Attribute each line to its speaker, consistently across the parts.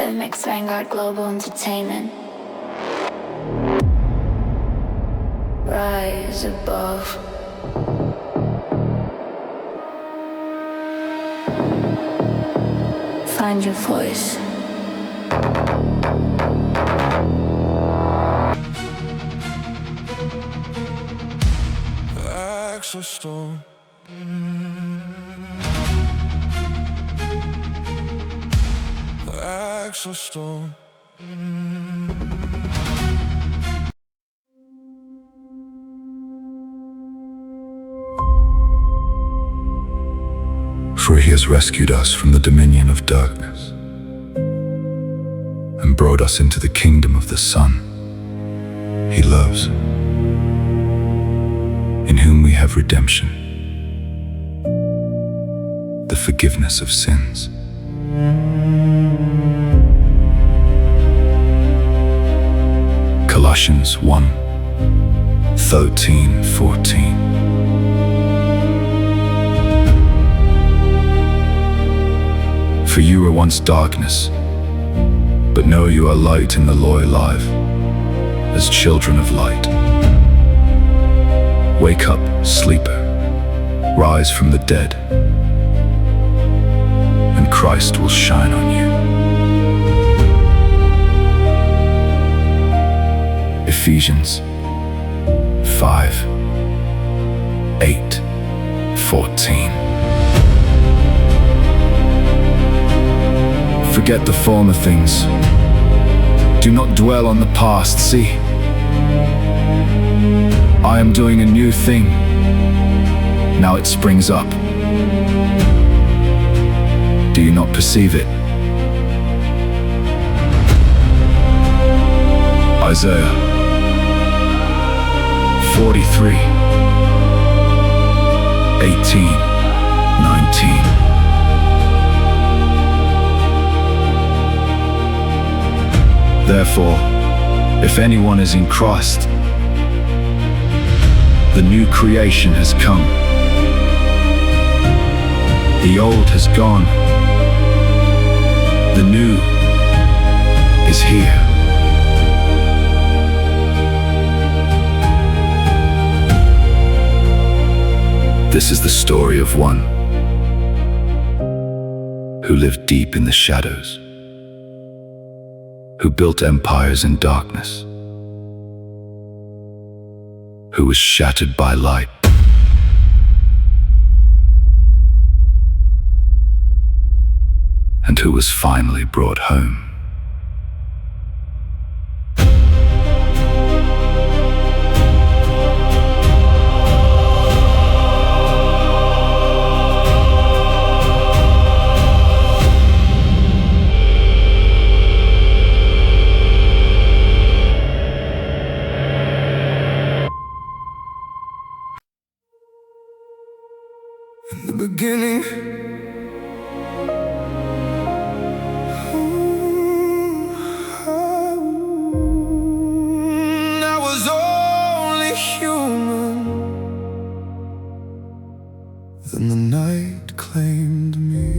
Speaker 1: Exclusive Mix Vanguard Global Entertainment. Rise above. Find your voice.
Speaker 2: Axel Storme. Axel Storme.
Speaker 3: For he has rescued us from the dominion of darkness and brought us into the kingdom of the Son he loves, in whom we have redemption, the forgiveness of sins. Colossians 1:13-14. For you were once darkness, but now you are light in the Lord alive, as children of light. Wake up, sleeper, rise from the dead, and Christ will shine on you. Ephesians 5:8-14. Forget the former things. Do not dwell on the past. See, I am doing a new thing. Now it springs up. Do you not perceive it? Isaiah 43:18-19. Therefore, if anyone is in Christ, the new creation has come. The old has gone. The new is here. This is the story of one who lived deep in the shadows, who built empires in darkness, who was shattered by light, and who was finally brought home.
Speaker 2: In the beginning, I was only human. Then the night claimed me.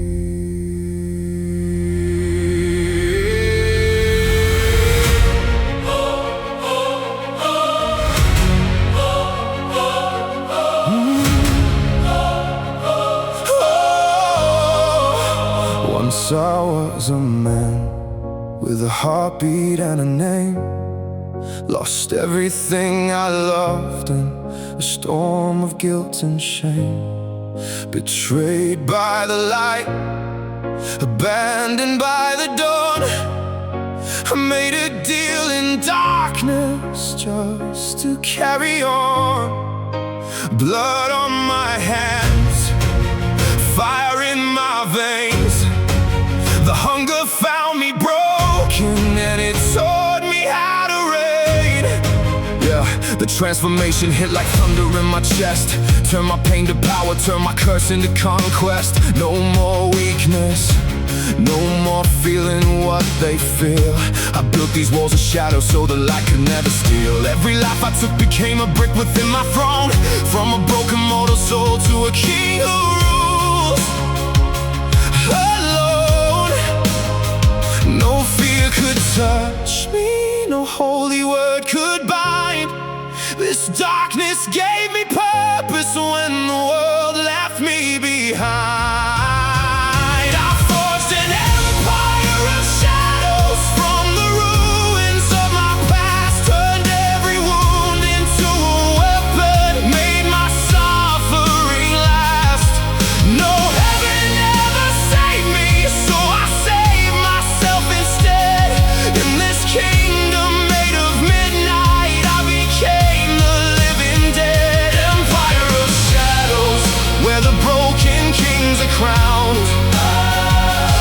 Speaker 2: Once I was a man with a heartbeat and a name. Lost everything I loved in a storm of guilt and shame. Betrayed by the light, abandoned by the dawn. I made a deal in darkness just to carry on. Blood on my hands, fire in my veins. The hunger found me broken and it taught me how to reign. Yeah, the transformation hit like thunder in my chest. Turn my pain to power, turn my curse into conquest. No more weakness, no more feeling what they feel. I built these walls of shadow so the light could never steal. Every life I took became a brick within my throne. From a broken mortal soul to a king who rules alone. No fear could touch me, no holy word could bind. This darkness gave me purpose when the world left me behind. I forged an empire of shadows from the ruins of my past, turned every wound into a weapon, made my suffering last. No, heaven never saved me, so I saved myself instead. In this kingdom made of midnight, I became the living dead. Empire of shadows, where the broken kings are crowned.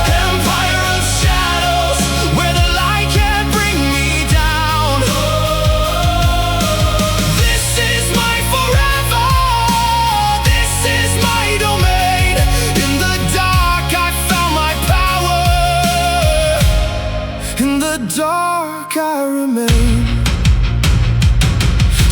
Speaker 2: Empire of shadows, where the light can't bring me down. This is my forever, this is my domain. In the dark I found my power, in the dark I remain.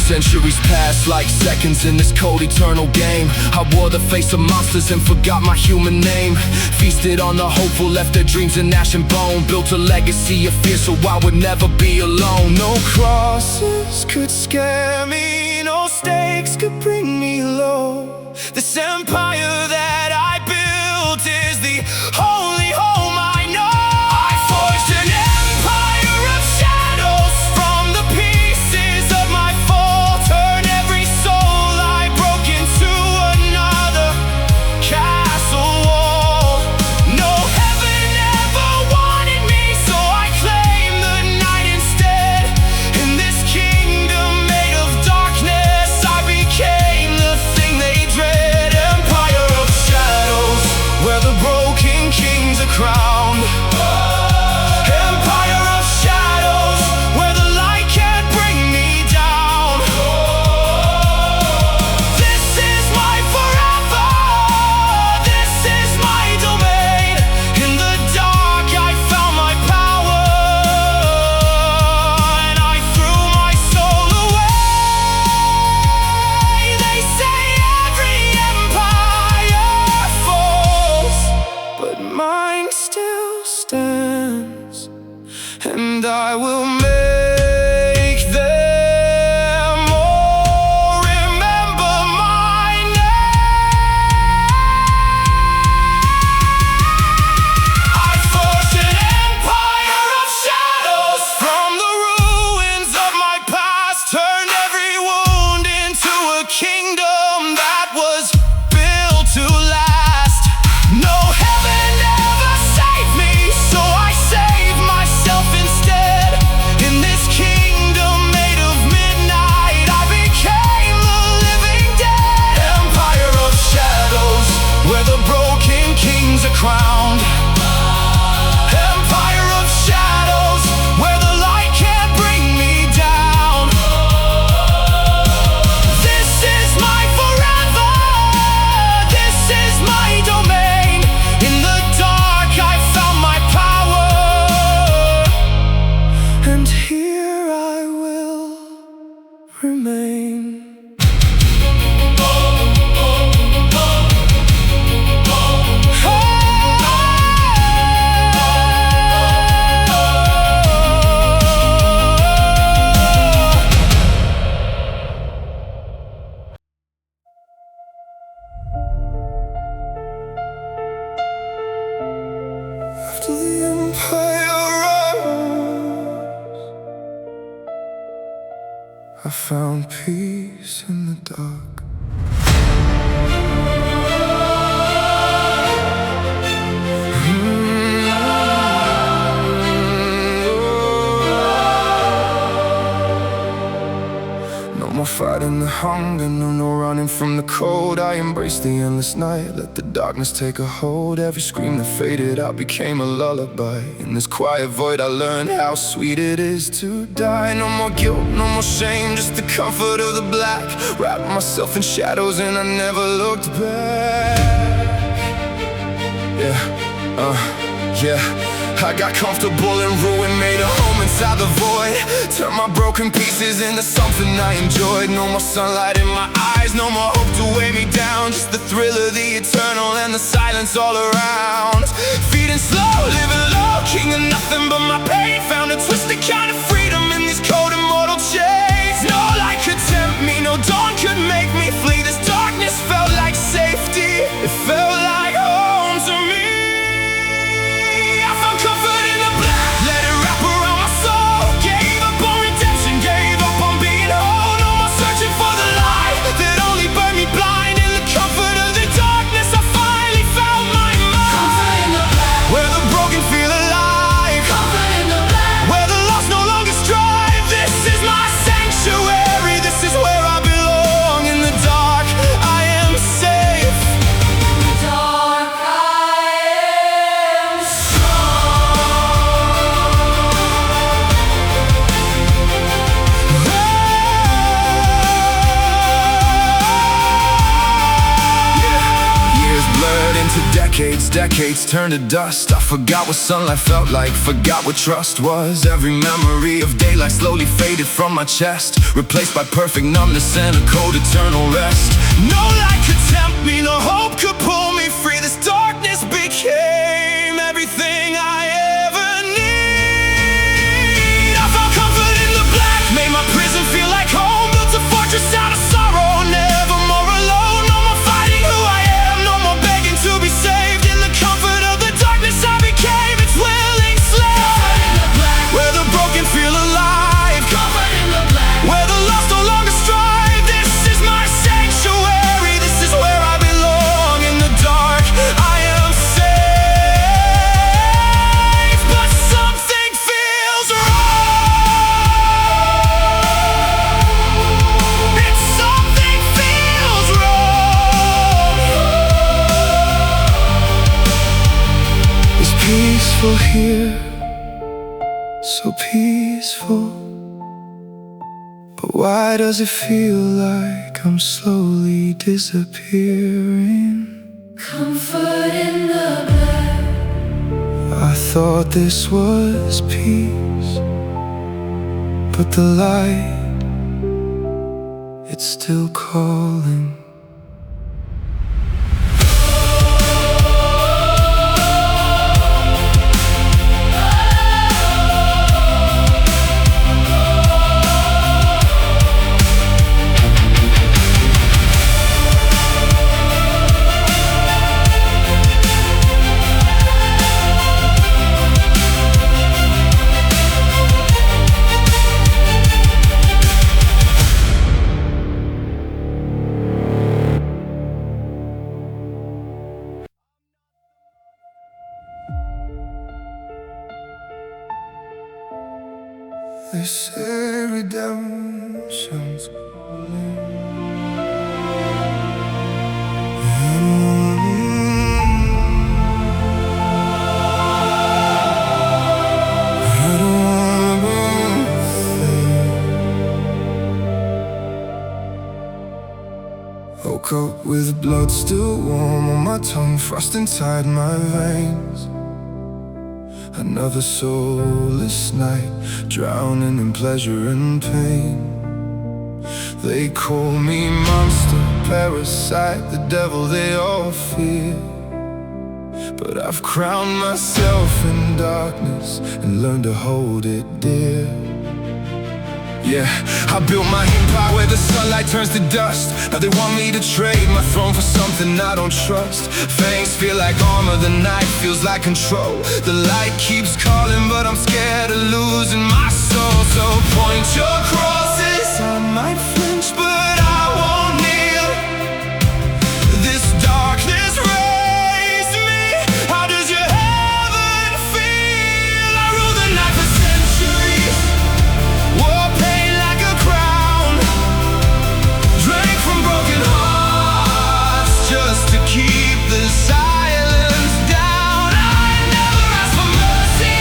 Speaker 2: Centuries passed like seconds in this cold eternal game. I wore the face of monsters and forgot my human name. Feasted on the hopeful, left their dreams in ash and bone. Built a legacy of fear so I would never be alone. No crosses could scare me, no stakes could bring me low. This empire that I built is the only home I know. I forged an empire of shadows from the pieces of my fall, turned every soul I broke into another castle wall. No, heaven never wanted me, so I claimed the night instead. In this kingdom made of darkness, I became the thing they dread. Empire of shadows, where the broken kings are crowned. Empire of shadows, where the light can't bring me down. This is my forever, this is my domain. In the dark I found my power, and I threw my soul away. They say every empire falls, but mine still stands, and I will make them all remember my name. I forged an empire of shadows from the ruins of my past, turned every wound into a kingdom that was built to last. No, heaven never saved me, so I saved myself instead. In this kingdom made of midnight, I became the living dead. Empire of shadows, where the broken kings are crowned. Empire of shadows, where the light can't bring me down. This is my forever, this is my domain. In the dark I found my power, and here I will remain. After the empire rose, I found peace in the dark. No more fighting the hunger, no running from the cold. I embraced the endless night, let the darkness take a hold. Every scream that faded out became a lullaby. In this quiet void I learned how sweet it is to die. No more guilt, no more shame, just the comfort of the black. Wrapped myself in shadows and I never looked back. Yeah. I got comfortable in ruin, made a home inside the void. Turned my broken pieces into something I enjoyed. No more sunlight in my eyes, no more hope to weigh me down. Just the thrill of the eternal and the silence all around. Feeding slow, living low, king of nothing but my pain. Found a twisted kind of freedom in these cold immortal chains. No light could tempt me, no dawn could make me flee. This darkness felt like safety, it felt like home to me. I found comfort in the black, let it wrap around my soul. Gave up on redemption, gave up on being whole. No more searching for the light that only burned me blind. In the comfort of the darkness, I finally found my mind. Comfort in the black, where the broken feel alive. Comfort in the black, where the lost no longer strive. This is my sanctuary, this is where I belong. In the dark, I am safe. In the dark, I am strong. Years blurred into decades, decades turned to dust. I forgot what sunlight felt like, forgot what trust was. Every memory of daylight slowly faded from my chest, replaced by perfect numbness and a cold eternal rest. No light could tempt me, no hope could pull me free. This darkness became everything I ever need. I found comfort in the black, made my prison feel like home. Built a fortress out of sorrow, never more alone. No more fighting who I am, no more begging to be saved. In the comfort of the darkness I became its willing slave. Comfort in the black, where the broken feel alive. Comfort in the black, where the lost no longer strive. This is my sanctuary, this is where I belong. In the dark, I am safe, but something feels wrong. It's something feels wrong. It's peaceful here, so peaceful. But why does it feel like I'm slowly disappearing? Comfort in the black, I thought this was peace, but the light, it's still calling. They say redemption's calling. I don't wanna be. Woke up with blood still warm on my tongue, frost inside my veins. Another soulless night, drowning in pleasure and pain. They call me monster, parasite, the devil they all fear. But I've crowned myself in darkness and learned to hold it dear. Yeah, I built my empire where the sunlight turns to dust. Now they want me to trade my throne for something I don't trust. Fangs feel like armor, the knife feels like control. The light keeps calling, but I'm scared of losing my soul. So point your crosses, I might flinch, but I won't kneel. This darkness raised me. How does your heaven feel? I rule the night for centuries. War pain like a crown. Drank from broken hearts just to keep the silence down. I never asked for mercy,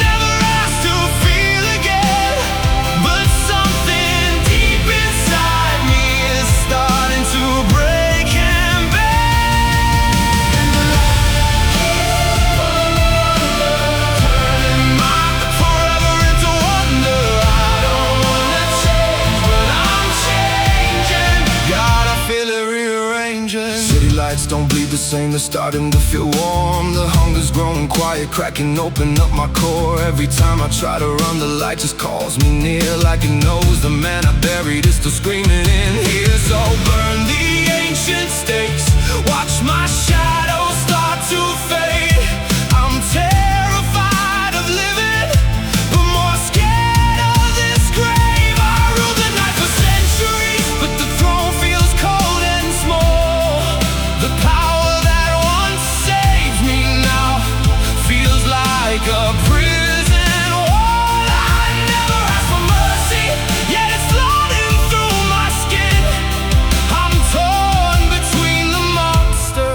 Speaker 2: never asked same, they're starting to feel warm. The hunger's growing quiet, cracking open up my core. Every time I try to run, the light just calls me near, like it knows the man I buried is still screaming in here. So burn the ancient stakes, watch my shadow start to fade. I'm terrified of living, but more scared of this grave. I ruled the night for centuries, but the throne feels cold and small. The power that once saved me now feels like a prison wall. I never asked for mercy, yet it's flooding through my skin. I'm torn between the monster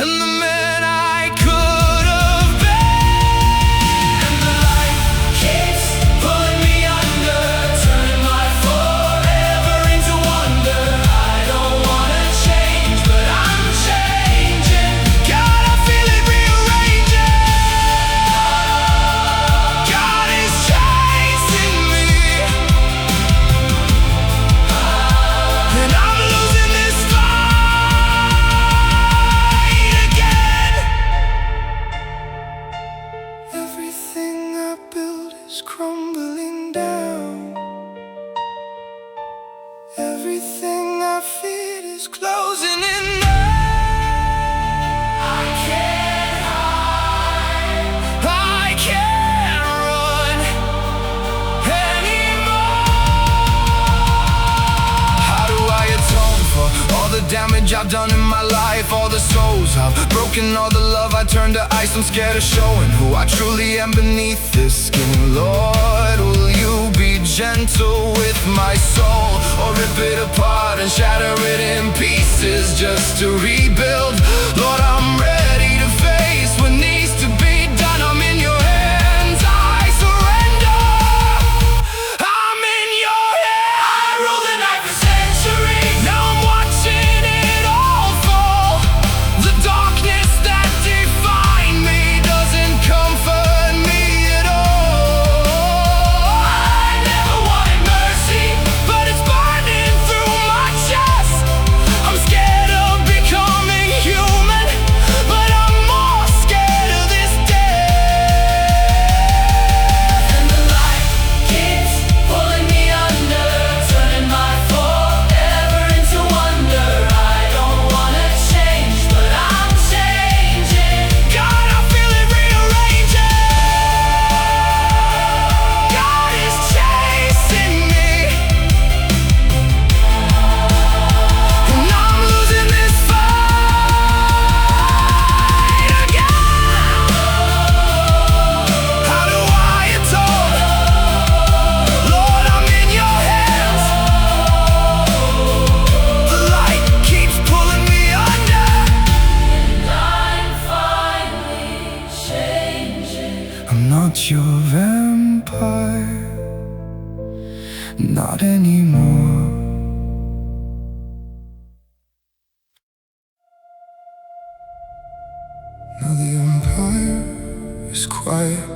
Speaker 2: and the man I could have been. And the light keeps pulling me under, turning my forever into wonder. I don't wanna change, but I'm changing. God, I feel it rearranging. God is chasing me, and I'm losing this fight again. Everything I built is crumbling down. Everything I feared is closing in now. I can't hide, I can't run anymore. How do I atone for all the damage I've done in my life? All the souls I've broken, all the love I turned to ice. I'm scared of showing who I truly am beneath this skin. Lord, will you be gentle with my soul, or rip it apart and shatter it in pieces just to rebuild? Lord, I'm ready to face what needs to be done. I'm in your hands, I surrender. I'm in your hands. I ruled the night for centuries, now I'm watching it all fall. The darkness that defined me doesn't comfort me at all. I never wanted mercy, but it's burning through my chest. I'm scared of becoming human, but I'm more scared of this death. And the light keeps pulling me under, turning my forever into wonder. I don't wanna change, but I'm changing. God, I feel it rearranging. God is chasing me, and I'm losing this fight again. How do I atone? Lord, I'm in your hands. The light keeps pulling me under, and I'm finally changing. I'm not your vampire, not anymore. Now the empire is quiet,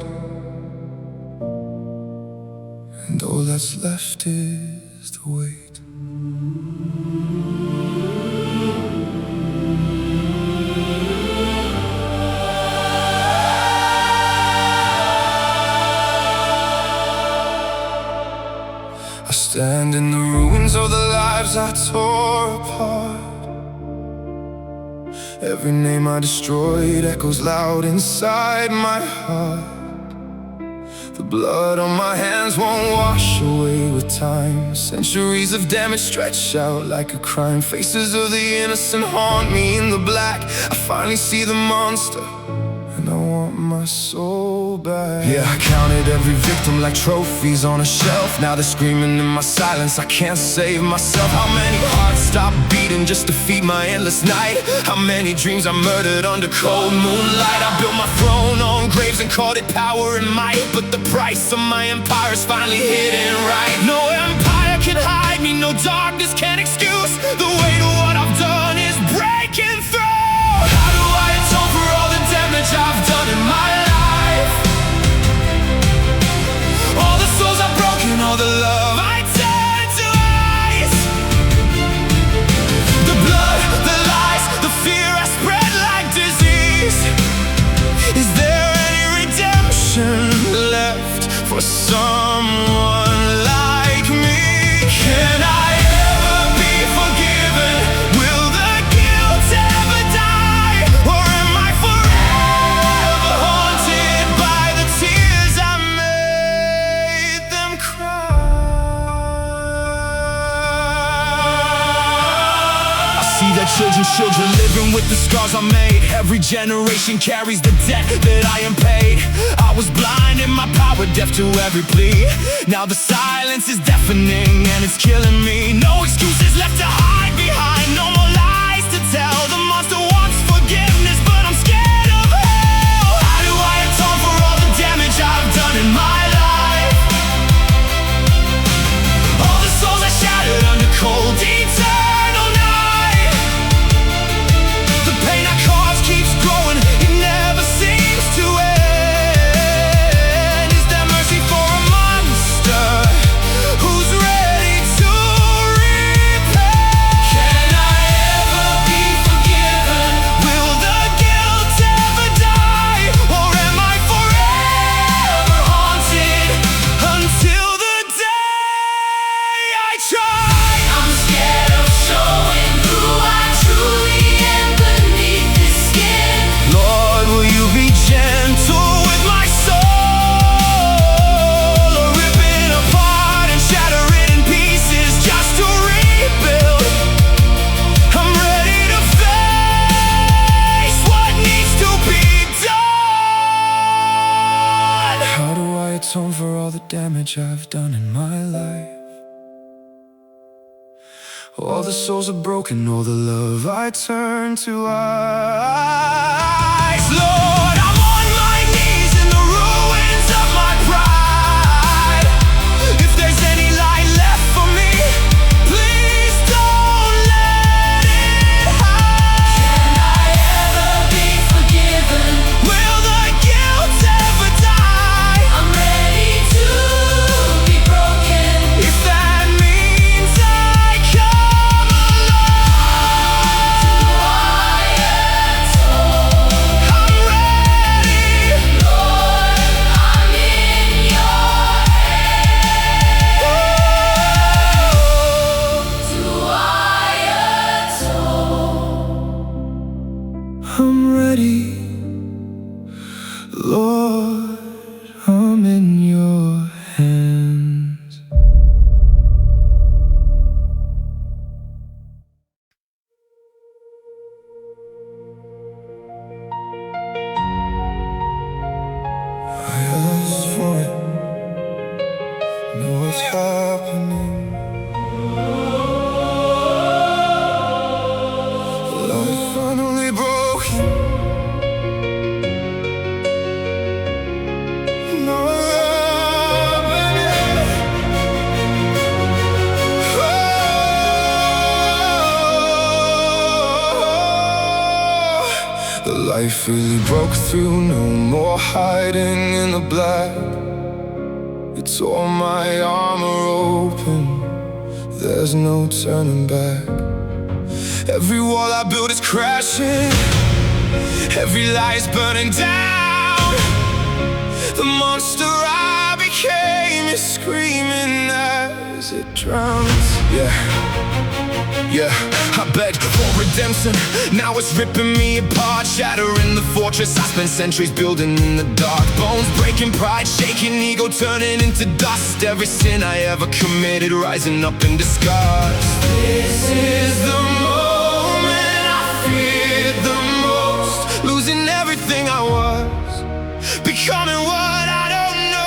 Speaker 2: and all that's left is the weight. I stand in the ruins of the lives I tore apart. Every name I destroyed echoes loud inside my heart. The blood on my hands won't wash away with time. Centuries of damage stretch out like a crime. Faces of the innocent haunt me in the black. I finally see the monster, and I want my soul back. Yeah, I counted every victim like trophies on a shelf. Now they're screaming in my silence, I can't save myself. How many hearts stop beating just to feed my endless night? How many dreams I murdered under cold moonlight? I built my throne on graves and called it power and might, but the price of my empire's finally hidden right. No empire can hide me, no darkness can excuse the weight of what I've done is breaking through. How do I atone for all the damage I've done in my life? All the souls I've broken, all the love I turned to ice. The blood, the lies, the fear I for someone like me. Can I ever be forgiven? Will the guilt ever die? Or am I forever haunted by the tears I made them cry? I see that children living with the scars I made. Every generation carries the debt that I am paid. I was blind in my power, deaf to every plea. Now the silence is deafening and it's killing me. No excuses left to hide behind, no more lies to tell. The monster wants forgiveness, but I'm scared of hell. How do I atone for all the damage I've done in my life? All the souls I shattered under cold eternal night. The pain I cause keeps growing, it never seems to end. Is there mercy for a monster who's ready to repay? Can I ever be forgiven? Will the guilt ever die? Or am I forever haunted until the day I try? I'm scared of showing who I truly am beneath this skin. Lord, will you be gentle with my soul, or rip it apart and shatter it in pieces just to rebuild? I'm ready to face what needs to be done. How do I atone for all the damage I've done in my life? All the souls are broken, all the love I turn to ice. Lord, I'm on my knees in the ruins of my pride. If there's any light left for me, please don't let it hide. Can I ever be forgiven? Will the guilt ever die? I'm ready to be broken. If that means I come alive, I'm ready. Lord, I'm in your hands. Do I atone? I'm ready. Lord, I'm in your hands. I asked for it, know what's happening. Life finally broken. No the life really broke through, no more hiding in the black. It tore my armor open, there's no turning back. Every wall I built is crashing, every lie is burning down. The monster I became is screaming as it drowns. Yeah, I begged for redemption, now it's ripping me apart. Shattering the fortress I spent centuries building in the dark. Bones breaking, pride shaking, ego turning into dust. Every sin I ever committed rising up in disgust. This is the moment I feared the most, losing everything I was, becoming what I don't know.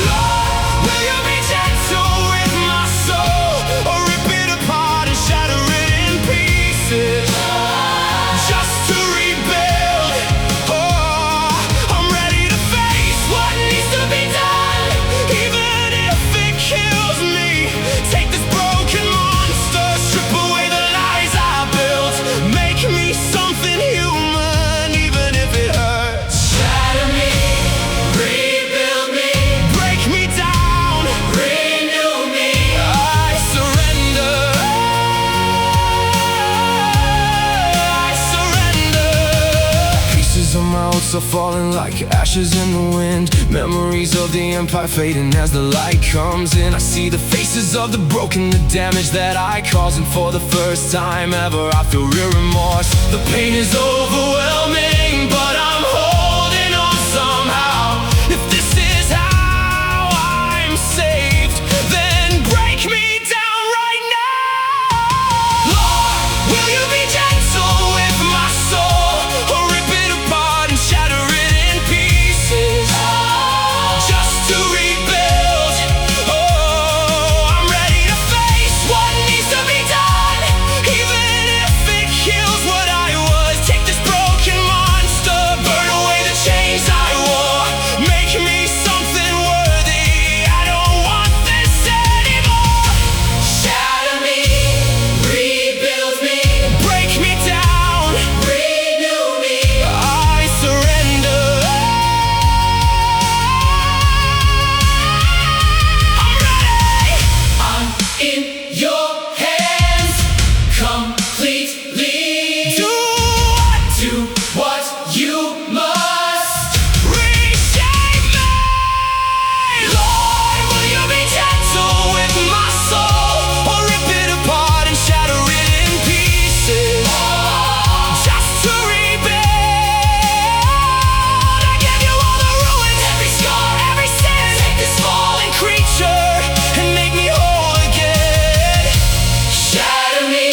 Speaker 2: Lord, will you be gentle with my soul, or rip it apart and shatter it in pieces just to rebuild? Oh, I'm ready to face what needs to be done, even if it kills me. Take this broken monster, strip away the lies I built, make me something human, even if it falling like ashes in the wind. Memories of the empire fading as the light comes in. I see the faces of the broken, the damage that I caused, and for the first time ever I feel real remorse. The pain is overwhelming, but I'm holding on somehow. If this is how I'm saved, then break me down right now. Lord, will you be gentle with my soul, or rip it apart and shatter it in pieces, just to rebuild? Oh, I'm ready to face what needs to be done, even if it kills what I was. Take this broken monster, burn away the chains I wore, make me something worthy. I don't want this anymore. Shatter me, rebuild me, break me down, renew me. I surrender. I'm ready. I'm in your hands completely. Do what you must. Reshape me. Lord, will you be gentle with my soul, or rip it apart and shatter it in pieces, just to rebuild? I give you all the ruins, every scar, every sin. Take this fallen creature and make me whole again. Shatter me,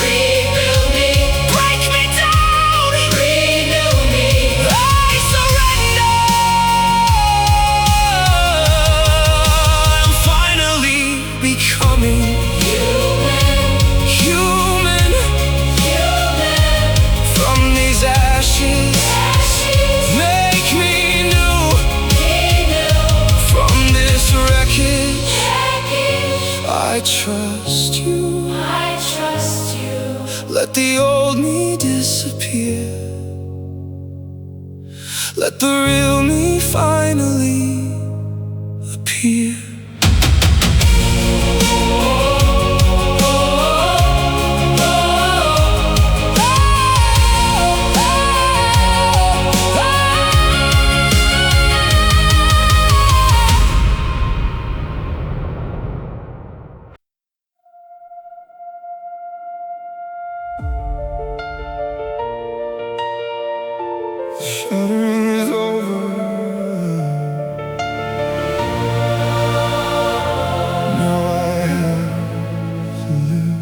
Speaker 2: rebuild me, break me down, renew me. I surrender. I'm finally becoming human from these ashes. Make me new from this wreckage. I trust you. Let the old me disappear. Let the real me finally appear. Shattering is over. Now I have to live.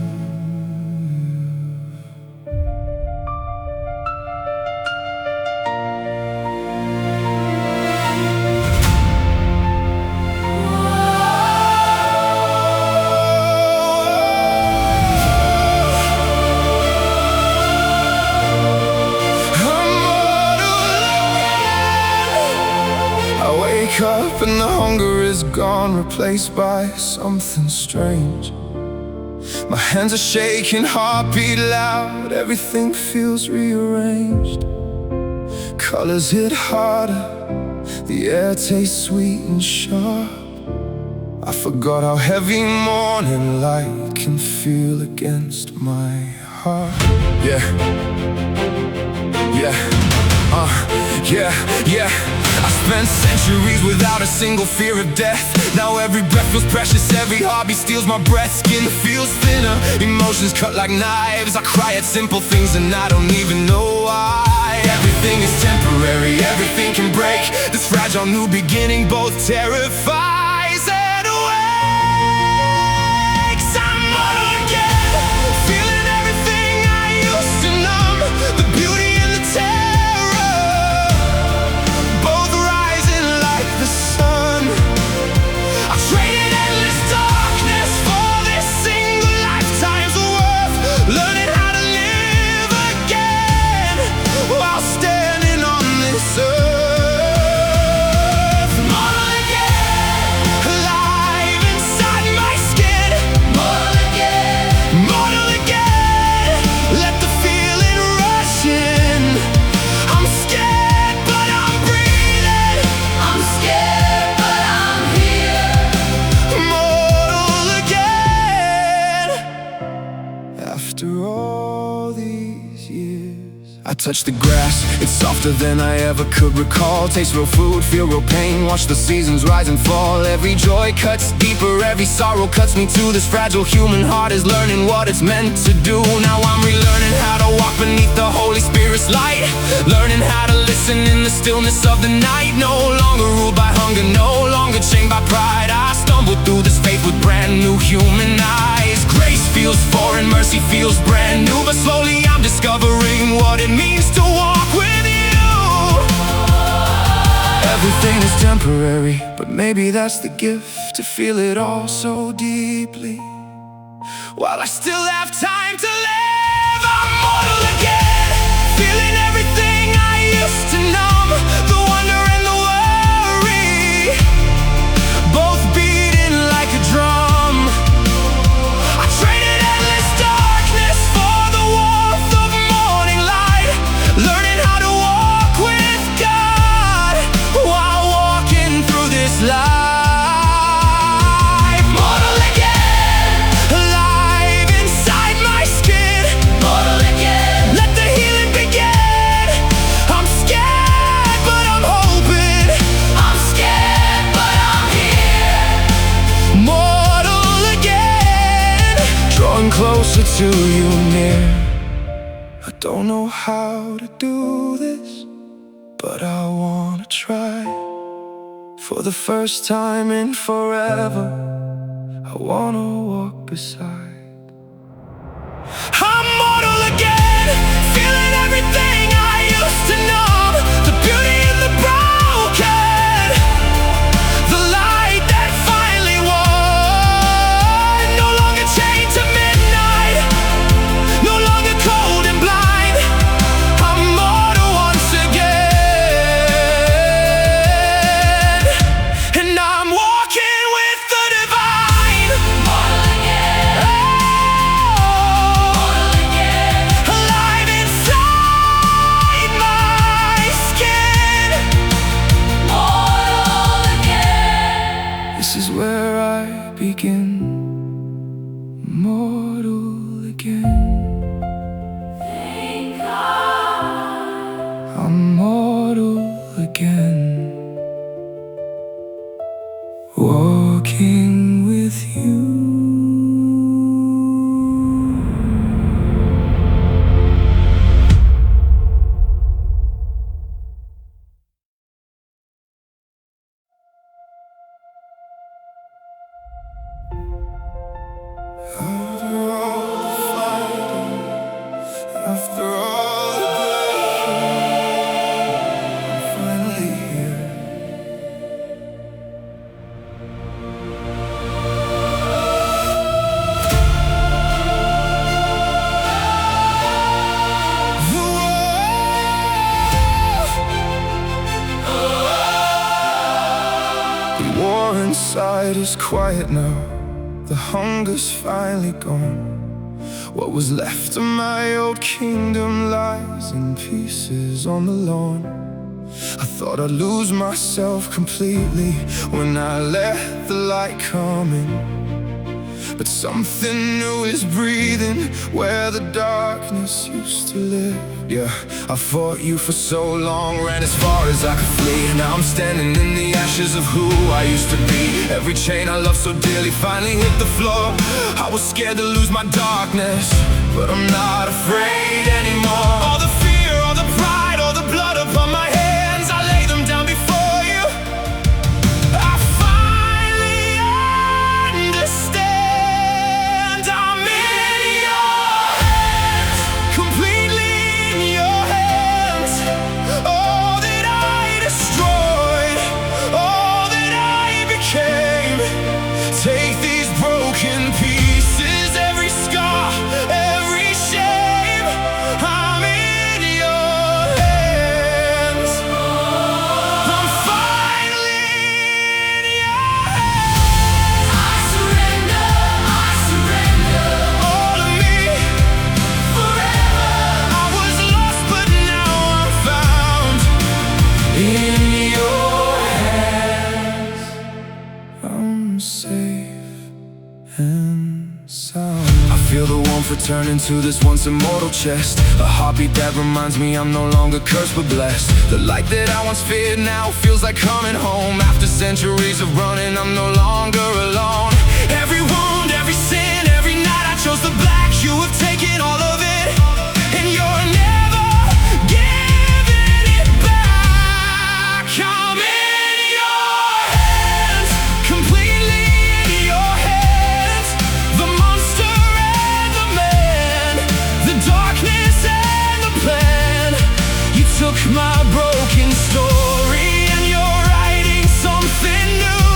Speaker 2: I wake up and the hunger is gone, replaced by something strange. My hands are shaking, heartbeat loud, everything feels rearranged. Colors hit harder, the air tastes sweet and sharp. I forgot how heavy morning light can feel against my heart. Yeah, I spent centuries without a single fear of death. Now every breath feels precious, every heartbeat steals my breath. Skin feels thinner, emotions cut like knives. I cry at simple things and I don't even know why. Everything is temporary, everything can break. This fragile new beginning both terrifies and awakes. I'm on again, feeling everything I used to numb. The beauty and the terror, both rising like the sun. I traded endless darkness for this single lifetime's worth, learning how to live again while standing on this earth. I'm on again. touch the grass, it's softer than I ever could recall. Taste real food, feel real pain, watch the seasons rise and fall. Every joy cuts deeper, every sorrow cuts me too. This fragile human heart is learning what it's meant to do. Now I'm relearning how to walk beneath the Holy Spirit's light, learning how to listen in the stillness of the night. No longer ruled by hunger, no longer chained by pride. I stumble through this faith with brand new human eyes. Grace feels foreign, mercy feels brand new, but slowly I'm discovering what it means to walk with you. Everything is temporary, but maybe that's the gift, to feel it all so deeply. While I still have time to live, I'm mortal again, feeling everything I used to numb, the wonder and the worry, both beating like a drum. I traded endless darkness for the warmth of morning light, learning how to walk with God while walking through this life. Mortal again, alive inside my skin. Mortal again, let the healing begin. I'm scared, but I'm hoping. I'm scared, but I'm here. Mortal again, drawing closer to you near. I don't know how to do this, but I wanna try. For the first time in forever, I wanna walk beside. I'm mortal again, feeling everything I used to know, the beauty in the broken, the light that finally won. No longer chained to midnight, no longer cold and blind. I'm mortal once again, and I'm walking with the divine. Mortal again, mortal again, alive inside my skin. Mortal again, this is where I begin. Mortal again. Thank God I'm mortal again, walking with you. After all the fighting, after all the bloodshed, I'm finally here. The war inside is quiet now, the hunger's finally gone. What was left of my old kingdom lies in pieces on the lawn. I thought I'd lose myself completely when I let the light come in, but something new is breathing where the darkness used to live. Yeah, I fought you for so long, ran as far as I could flee. Now I'm standing in the ashes of who I used to be. Every chain I loved so dearly finally hit the floor. I was scared to lose my darkness, but I'm not afraid anymore. All the fear, all the pride, all the blood upon my hands, I lay them down before you. I finally understand. I'm in your hands, completely in your hands. All that I destroyed, all that I became, take these broken pieces, every scar, every shame. I'm in feel the warmth returning to this once immortal chest. A heartbeat that reminds me I'm no longer cursed but blessed. The light that I once feared now feels like coming home. After centuries of running, I'm no longer alone. Every wound, every sin, every night I chose the black. You have taken all of it, and you're never giving it back. I'm in your hands, completely in your hands. The monster and the man, the darkness and the plan. You took my broken story and you're writing something new.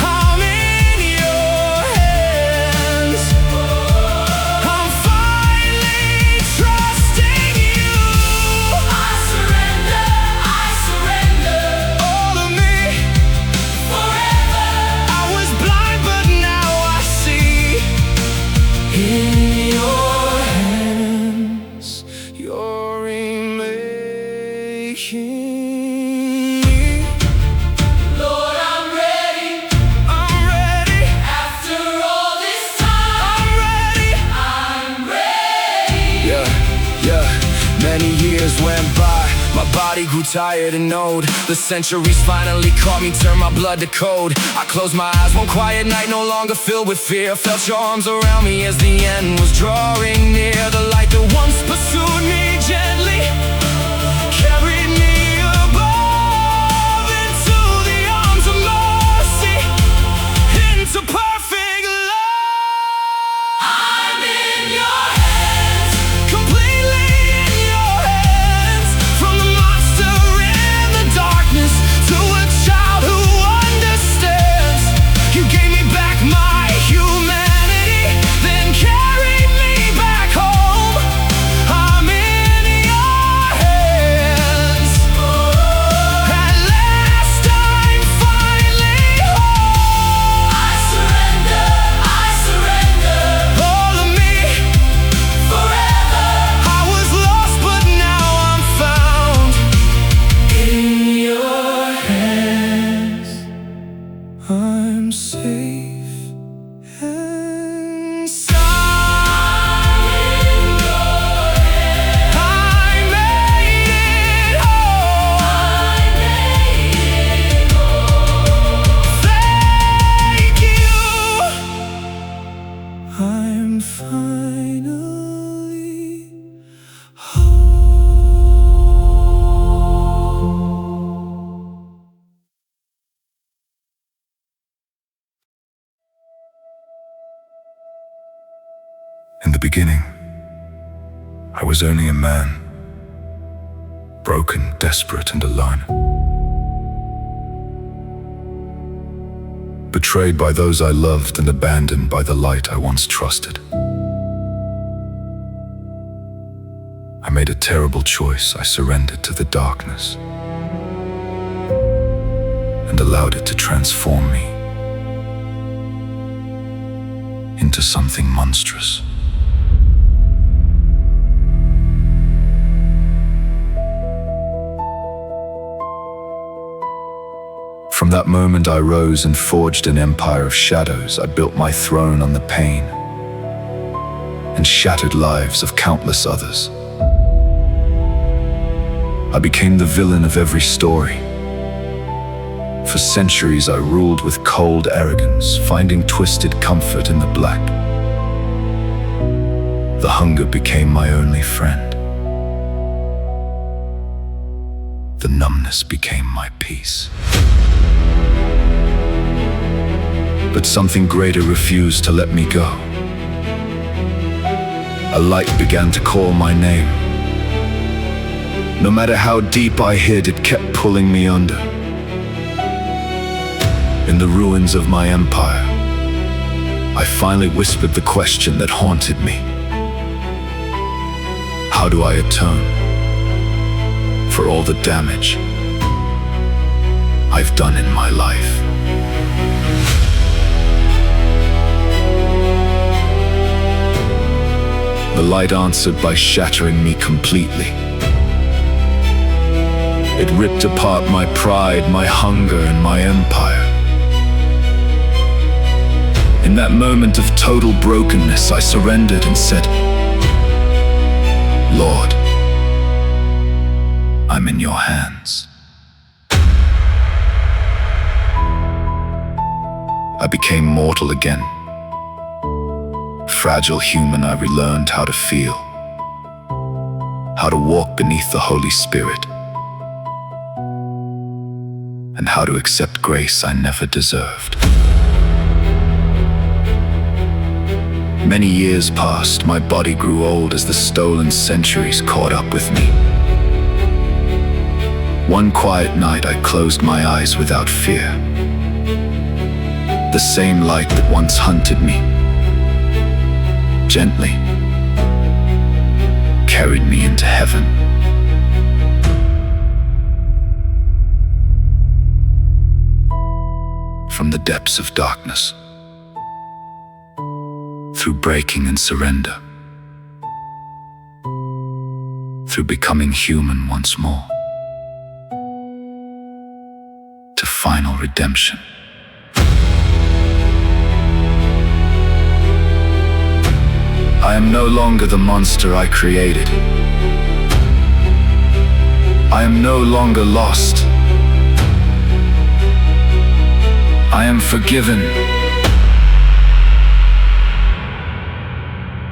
Speaker 2: I'm in your hands. I'm finally trusting you. I surrender all of me. Forever. I was blind but now I see. In your hands, you're remaking me. Lord, I'm ready. I'm ready. After all this time, I'm ready. Yeah. Many years went by. My body grew tired and old. The centuries finally caught me, turned my blood to cold. I closed my eyes one quiet night, no longer filled with fear. Felt your arms around me as the end was drawing near. The light that once pursued me gently carried me above into the arms of mercy, into perfect love. I'm in your hands, completely in your hands. From the monster in the darkness to a child who understands. You gave me back my humanity, then carried me back home. I'm in your hands. At last I'm finally home. I surrender all of me. Forever. I was lost but now I'm found. In your hands, I'm safe and sound. In your hands, I made it home. Thank you. I'm finally home.
Speaker 3: In the beginning, I was only a man, broken, desperate, and alone. Betrayed by those I loved and abandoned by the light I once trusted. I made a terrible choice. I surrendered to the darkness and allowed it to transform me into something monstrous. From that moment I rose and forged an empire of shadows. I built my throne on the pain and shattered lives of countless others. I became the villain of every story. For centuries I ruled with cold arrogance, finding twisted comfort in the black. The hunger became my only friend. The numbness became my peace. But something greater refused to let me go. A light began to call my name. No matter how deep I hid, it kept pulling me under. In the ruins of my empire, I finally whispered the question that haunted me. How do I atone for all the damage I've done in my life? The light answered by shattering me completely. It ripped apart my pride, my hunger, and my empire. In that moment of total brokenness, I surrendered and said, Lord, I'm in your hands. I became mortal again. Fragile human, I relearned how to feel, how to walk beneath the Holy Spirit, and how to accept grace I never deserved. Many years passed, my body grew old as the stolen centuries caught up with me. One quiet night I closed my eyes without fear. The same light that once hunted me gently carried me into heaven. From the depths of darkness, through breaking and surrender, through becoming human once more, to final redemption. I am no longer the monster I created. I am no longer lost. I am forgiven.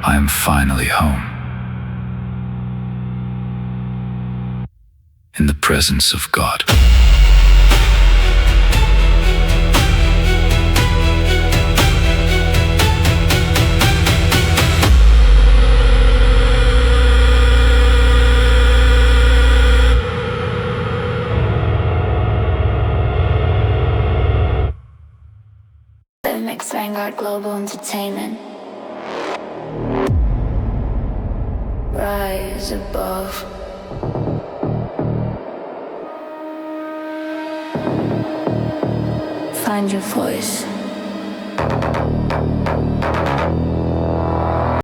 Speaker 3: I am finally home, in the presence of God.
Speaker 1: Mix Vanguard Global Entertainment. Rise above. Find your voice.